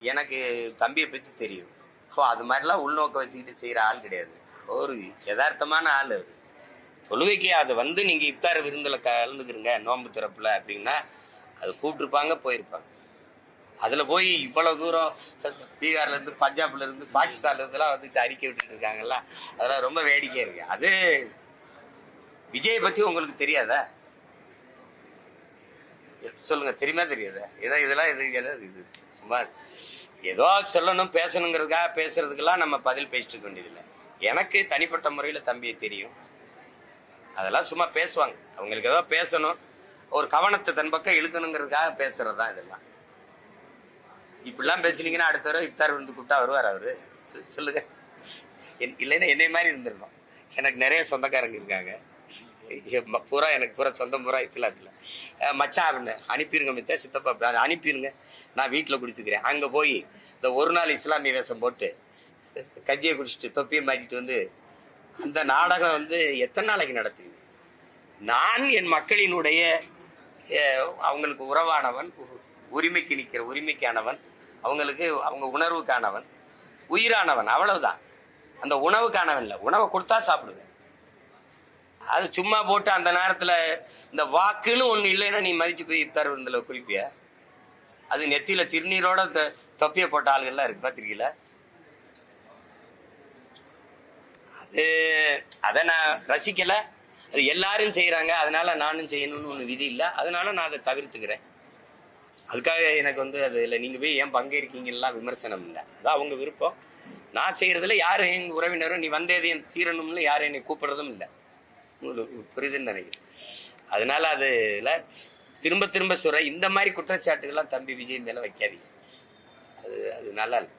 எனக்கு தம்பியை பற்றி தெரியும். ஸோ அது மாதிரிலாம் உள்நோக்க வச்சுக்கிட்டு செய்கிற ஆள் கிடையாது. ஒரு யதார்த்தமான ஆள் அவர். தொழுகைக்கு அதை வந்து நீங்கள் இஃப்தார் விருந்தில் கலந்துக்கிறீங்க நோன்பு திறப்பில் அப்படின்னா அது கூப்பிட்டுருப்பாங்க, போயிருப்பாங்க. அதில் போய் இவ்வளோ தூரம் பீகார்லேருந்து பஞ்சாப்லேருந்து பாகிஸ்தான்லேருந்துலாம் வந்துட்டு அறிக்கை விட்டுட்டு இருக்காங்கல்ல, அதெல்லாம் ரொம்ப வேடிக்கையாக இருக்கு. அது விஜயை பற்றி உங்களுக்கு தெரியாதா? சொல்லுங்க, தெரியுமா தெரியாதா? ஏதோ இதெல்லாம் இது சும்மா ஏதோ சொல்லணும் பேசணுங்கிறதுக்காக பேசுறதுக்கெல்லாம் நம்ம பதில் பேசிட்டு இருக்க வேண்டியதில்லை. எனக்கு தனிப்பட்ட முறையில் தம்பியை தெரியும். அதெல்லாம் சும்மா பேசுவாங்க. அவங்களுக்கு ஏதோ பேசணும், ஒரு கவனத்தை தன் பக்கம் இழுக்கணுங்கிறதுக்காக பேசுறது தான் இதெல்லாம். இப்படிலாம் பேசுனீங்கன்னா அடுத்த தடவை இஃப்தார் வந்து கூப்பிட்டா வருவார் அவரு? சொல்லுங்க. இல்லைன்னா என்னை மாதிரி இருந்துடணும். எனக்கு நிறைய சொந்தக்காரங்க இருக்காங்க. எனக்கு பூரா சொந்தம் பூரா இஸ்லாத்தில். மச்சான் அப்படின்னு அனுப்பிடுங்க, மிச்சா சித்தப்பா அப்படி அனுப்பிடுங்க, நான் வீட்டில் குடிச்சுக்கிறேன். அங்கே போய் இந்த ஒரு நாள் இஸ்லாமிய வேஷம் போட்டு கஞ்சியை குடிச்சிட்டு தொப்பியை மாட்டிட்டு வந்து அந்த நாடகம் வந்து எத்தனை நாளைக்கு நடத்துவீங்க? நான் என் மக்களினுடைய அவங்களுக்கு உறவானவன், உரிமைக்கு நிற்கிற உரிமைக்கானவன், அவங்களுக்கு அவங்க உணர்வுக்கானவன், உயிரானவன், அவ்வளவுதான். அந்த உணவுக்கானவன் இல்லை. உணவை கொடுத்தா சாப்பிடுவேன். அது சும்மா போட்டு அந்த நேரத்தில் இந்த வாக்குன்னு ஒன்று இல்லைன்னா நீ மதிச்சு போய் இஃப்தார் விருந்தில் குறிப்பிய. அது நெத்தியில திருநீரோட தொப்பிய போட்ட ஆளுகள்லாம் இருக்கு, பார்த்திருக்கீங்களா? அது அதை நான் ரசிக்கல. அது எல்லாரும் செய்யறாங்க, அதனால நானும் செய்யணும்னு ஒன்று விதி இல்லை. அதனால நான் அதை தவிர்த்துக்கிறேன். அதுக்காக எனக்கு வந்து அது இல்லை, நீங்க போய் ஏன் பங்கேற்கீங்கலாம் விமர்சனம் இல்லை. அதான் அவங்க விருப்பம். நான் செய்யறதுல யாரும் எங்க உறவினரும் நீ வந்தது என் தீரணும்னு யாரும் என்னை கூப்பிடுறதும் இல்லை. புரியுதுன்னு நினைக்கிறேன். அதனால அதுல திரும்ப திரும்ப சொல்ற இந்த மாதிரி குற்றச்சாட்டுகள்லாம் தம்பி விஜய் மேல வைக்காதீங்க. அது நல்லா இல்லை.